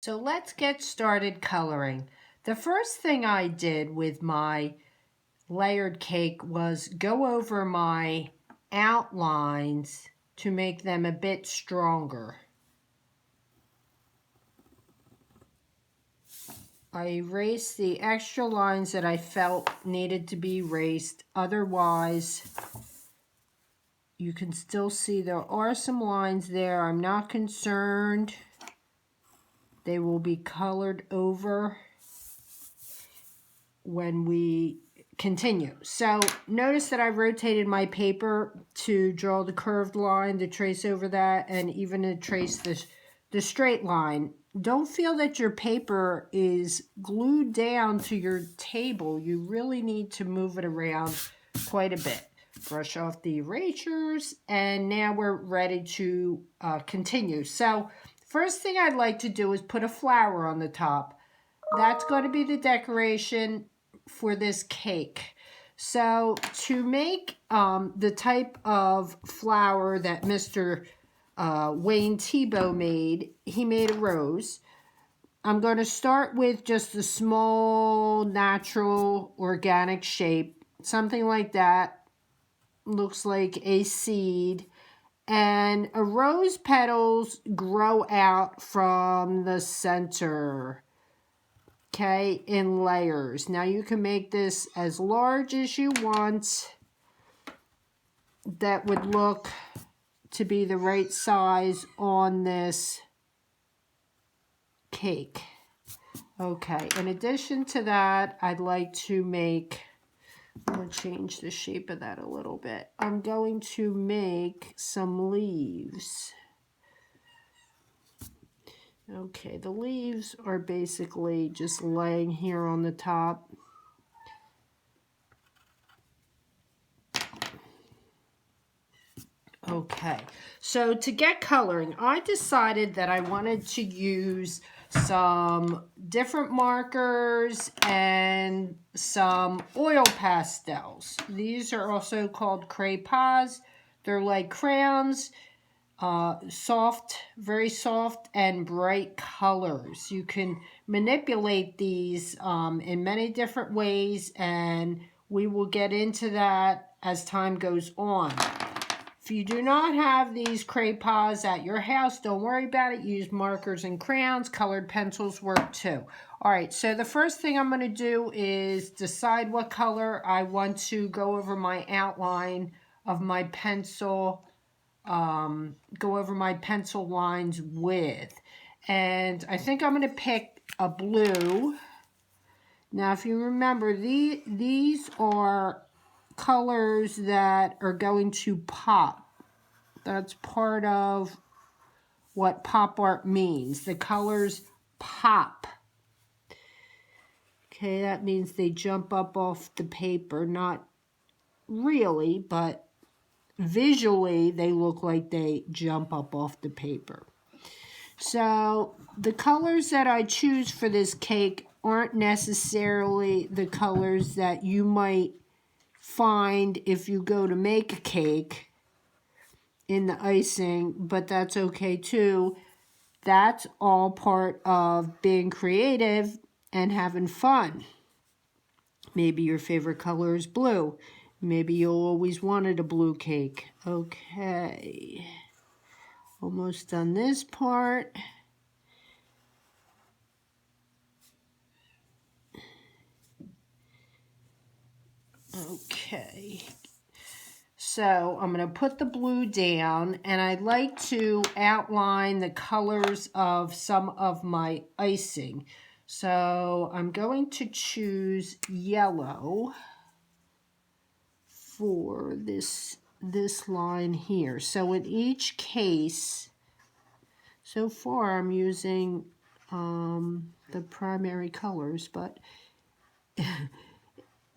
So let's get started coloring. The first thing I did with my layered cake was go over my outlines to make them a bit stronger. I erased the extra lines that I felt needed to be erased. Otherwise, you can still see there are some lines there. I'm not concerned. They will be colored over when we continue. So notice that I rotated my paper to draw the curved line, to trace over that, and even to trace the straight line. Don't feel that your paper is glued down to your table. You really need to move it around quite a bit. Brush off the erasures, and now we're ready to continue. So first thing I'd like to do is put a flower on the top. That's going to be the decoration for this cake. So to make the type of flower that Mr. Wayne Thiebaud made, he made a rose. I'm going to start with just a small, natural, organic shape. Something like that. Looks like a seed. And a rose petals grow out from the center. Okay, in layers. Now you can make this as large as you want. That would look to be the right size on this cake. Okay, in addition to that, I'd like to make, I'm going to change the shape of that a little bit. I'm going to make some leaves. Okay, the leaves are basically just laying here on the top. Okay, so to get coloring, I decided that I wanted to use some different markers and some oil pastels. These are also called crayons. They're like crayons, soft, very soft and bright colors. You can manipulate these in many different ways, and we will get into that as time goes on. If you do not have these crayons at your house, don't worry about it. Use markers and crayons. Colored pencils work too. All right, so the first thing I'm going to do is decide what color I want to go over my outline of my pencil, go over my pencil lines with. And I think I'm going to pick a blue. Now, if you remember, these are colors that are going to pop. That's part of what pop art means. The colors pop. Okay, that means they jump up off the paper. Not really, but visually they look like they jump up off the paper. So the colors that I choose for this cake aren't necessarily the colors that you might find if you go to make a cake in the icing, but that's okay too. That's all part of being creative and having fun. Maybe your favorite color is blue. Maybe you always wanted a blue cake. Okay. Almost done this part. Okay. So I'm going to put the blue down, and I'd like to outline the colors of some of my icing. So I'm going to choose yellow for this line here. So in each case, so far I'm using the primary colors, but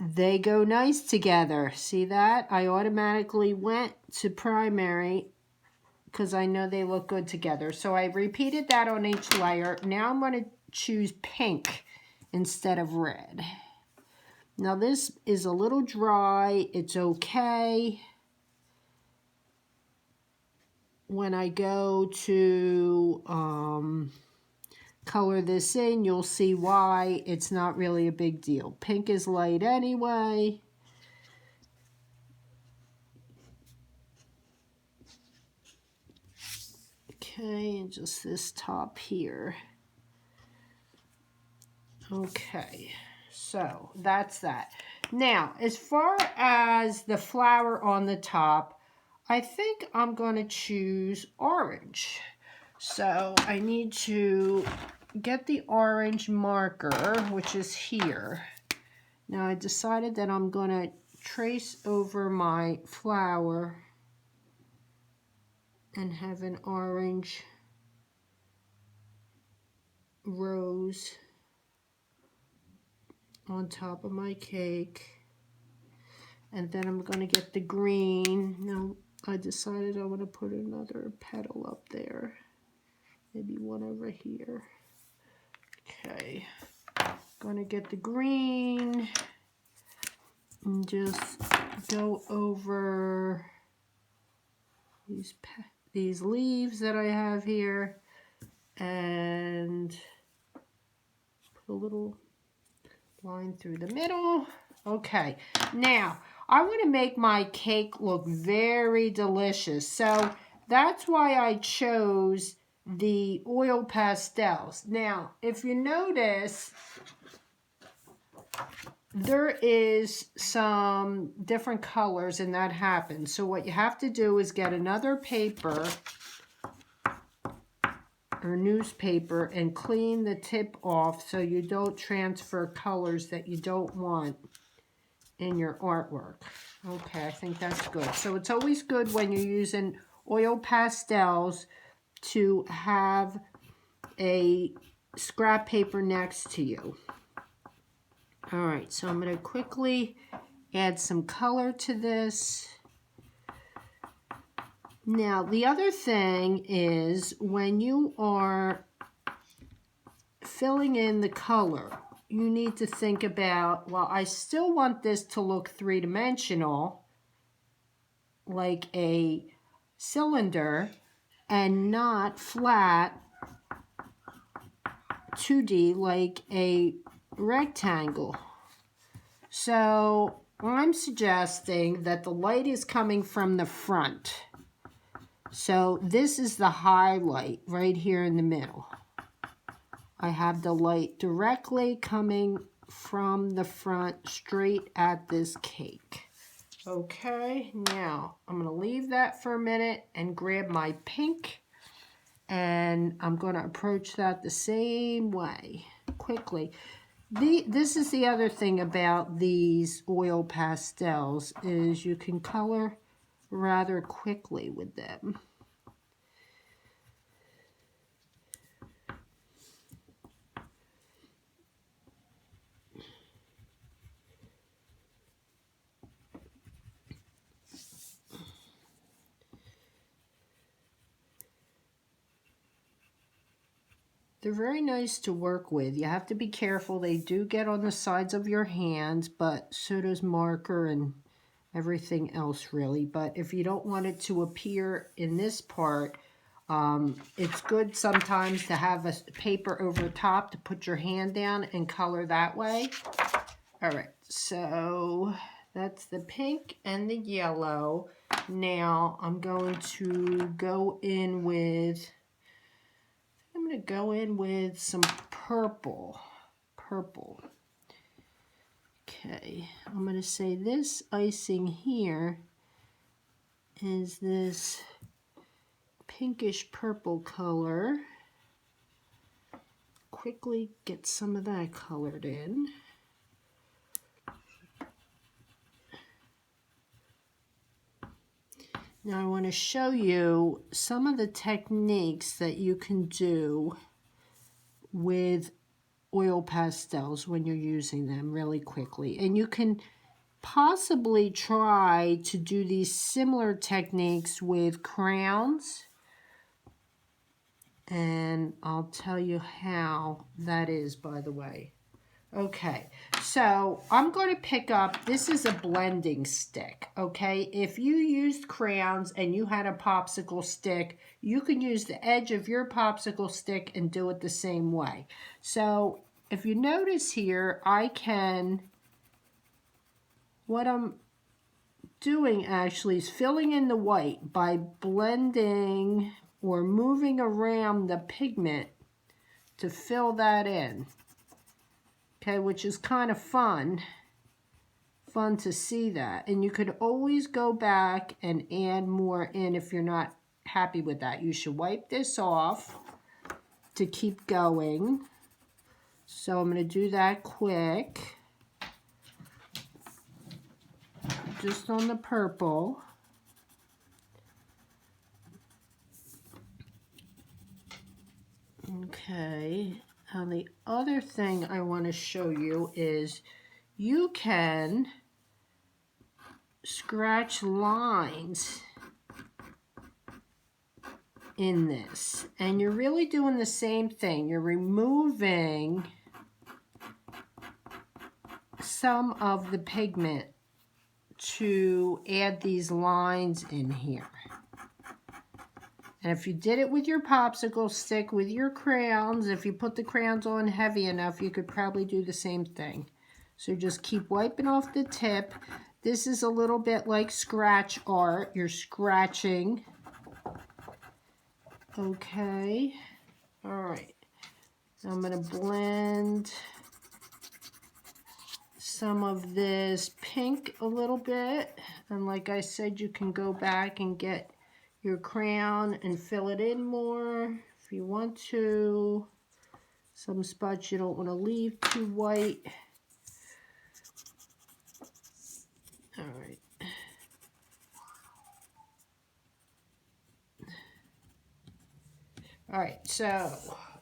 they go nice together. See that? I automatically went to primary because I know they look good together. So I repeated that on each layer. Now I'm going to choose pink instead of red. Now this is a little dry. It's okay. When I go to color this in, you'll see why it's not really a big deal. Pink is light anyway. Okay, and just this top here. Okay, so that's that. Now, as far as the flower on the top, I think I'm going to choose orange. So I need to get the orange marker, which is here. Now I decided that I'm going to trace over my flower and have an orange rose on top of my cake. And then I'm going to get the green. Now I decided I want to put another petal up there. Maybe one over here. Okay. Going to get the green and just go over these leaves that I have here and put a little line through the middle. Okay, now I want to make my cake look very delicious, so that's why I chose the oil pastels. Now, if you notice, there is some different colors and that happens. So what you have to do is get another paper or newspaper and clean the tip off so you don't transfer colors that you don't want in your artwork. Okay, I think that's good. So it's always good when you're using oil pastels to have a scrap paper next to you. All right, so I'm going to quickly add some color to this. Now, the other thing is when you are filling in the color, you need to think about, well, I still want this to look three-dimensional, like a cylinder, and not flat 2D like a rectangle. So I'm suggesting that the light is coming from the front. So this is the highlight right here in the middle. I have the light directly coming from the front straight at this cake. Okay, now I'm going to leave that for a minute and grab my pink, and I'm going to approach that the same way quickly. This is the other thing about these oil pastels, is you can color rather quickly with them. They're very nice to work with. You have to be careful. They do get on the sides of your hands, but so does marker and everything else really. But if you don't want it to appear in this part, it's good sometimes to have a paper over top to put your hand down and color that way. All right, so that's the pink and the yellow. Now I'm going to go in with... I'm going to go in with some purple. Okay, I'm going to say this icing here is this pinkish purple color. Quickly get some of that colored in. Now I want to show you some of the techniques that you can do with oil pastels when you're using them really quickly. And you can possibly try to do these similar techniques with crayons. And I'll tell you how that is, by the way. Okay, so I'm going to pick up, this is a blending stick, okay? If you used crayons and you had a popsicle stick, you can use the edge of your popsicle stick and do it the same way. So if you notice here, what I'm doing actually is filling in the white by blending or moving around the pigment to fill that in. Okay, which is kind of fun to see that. And you could always go back and add more in if you're not happy with that. You should wipe this off to keep going. So I'm going to do that quick. Just on the purple. Okay. And the other thing I want to show you is you can scratch lines in this, and you're really doing the same thing. You're removing some of the pigment to add these lines in here. And if you did it with your popsicle stick, with your crayons, if you put the crayons on heavy enough, you could probably do the same thing. So just keep wiping off the tip. This is a little bit like scratch art. You're scratching. Okay. All right. I'm going to blend some of this pink a little bit. And like I said, you can go back and get your crayon and fill it in more if you want to. Some spots you don't want to leave too white. All right. All right, so,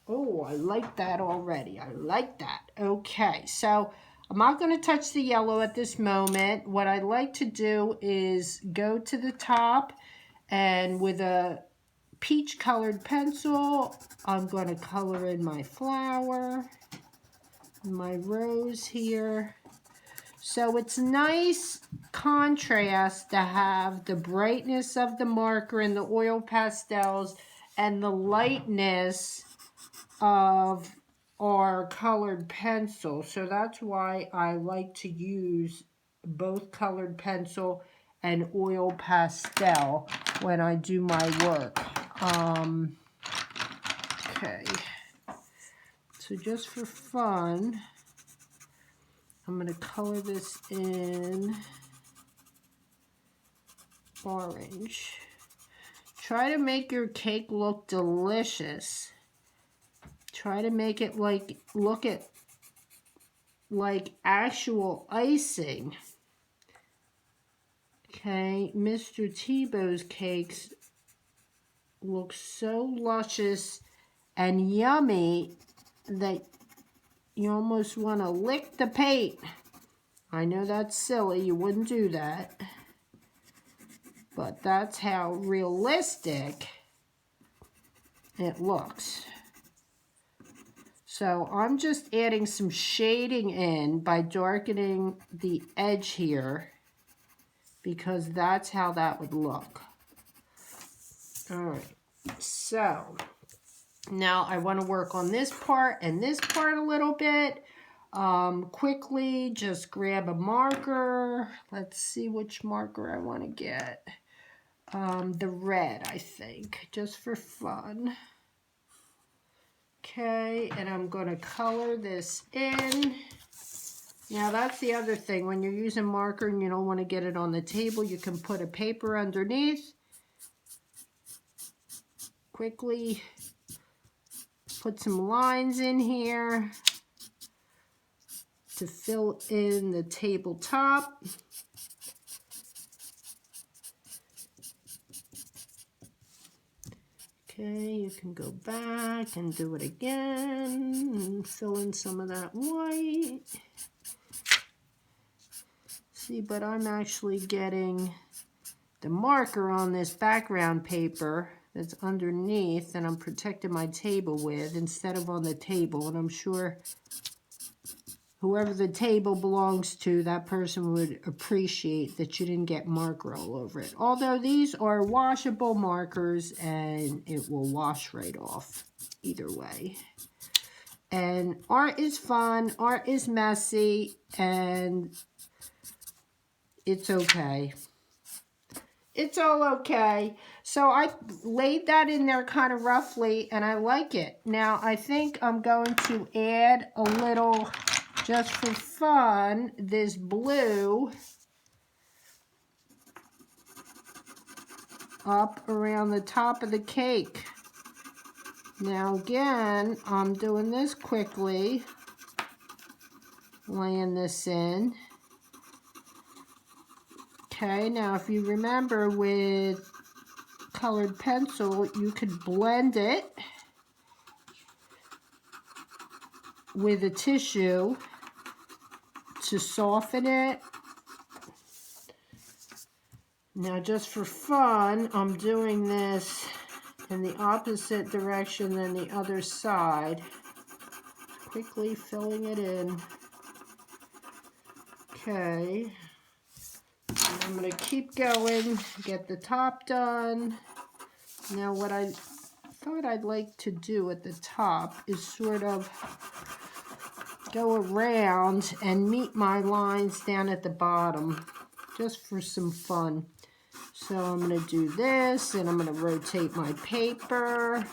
oh, I like that already. I like that. Okay, so I'm not going to touch the yellow at this moment. What I like to do is go to the top, and with a peach colored pencil, I'm going to color in my flower, my rose here. So it's nice contrast to have the brightness of the marker and the oil pastels and the lightness of our colored pencil. So that's why I like to use both colored pencil and oil pastel when I do my work. Okay, so just for fun, I'm going to color this in orange. Try to make your cake look delicious. Try to make it look like actual icing. Okay, Mr. Tebow's cakes look so luscious and yummy that you almost want to lick the paint. I know that's silly, you wouldn't do that. But that's how realistic it looks. So I'm just adding some shading in by darkening the edge here, because that's how that would look. All right, so now I want to work on this part and this part a little bit. Quickly, just grab a marker. Let's see which marker I want to get. The red, I think, just for fun. Okay, and I'm going to color this in. Now, that's the other thing. When you're using marker and you don't want to get it on the table, you can put a paper underneath. Quickly put some lines in here to fill in the tabletop. Okay, you can go back and do it again and fill in some of that white. See, but I'm actually getting the marker on this background paper that's underneath and I'm protecting my table with instead of on the table, and I'm sure whoever the table belongs to, that person would appreciate that you didn't get marker all over it. Although these are washable markers and it will wash right off either way. And art is fun, art is messy, and it's okay. It's all okay. So I laid that in there kind of roughly, and I like it. Now I think I'm going to add a little, just for fun, this blue up around the top of the cake. Now again, I'm doing this quickly, laying this in. Okay, now if you remember with colored pencil, you could blend it with a tissue to soften it. Now just for fun, I'm doing this in the opposite direction than the other side. Quickly filling it in. Okay. And I'm going to keep going, get the top done. Now what I thought I'd like to do at the top is sort of go around and meet my lines down at the bottom, just for some fun. So I'm going to do this, and I'm going to rotate my paper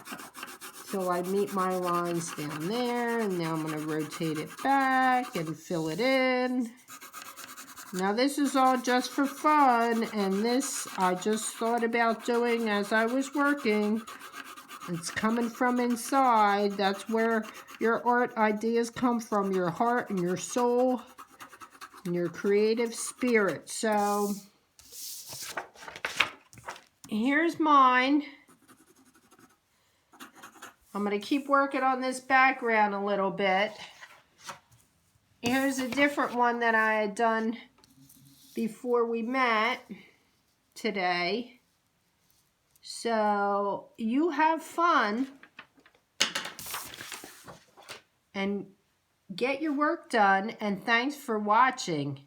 till I meet my lines down there, and now I'm going to rotate it back and fill it in. Now this is all just for fun, and this I just thought about doing as I was working. It's coming from inside. That's where your art ideas come from, your heart and your soul and your creative spirit. So here's mine. I'm going to keep working on this background a little bit. Here's a different one that I had done before we met today. So you have fun and get your work done, and thanks for watching.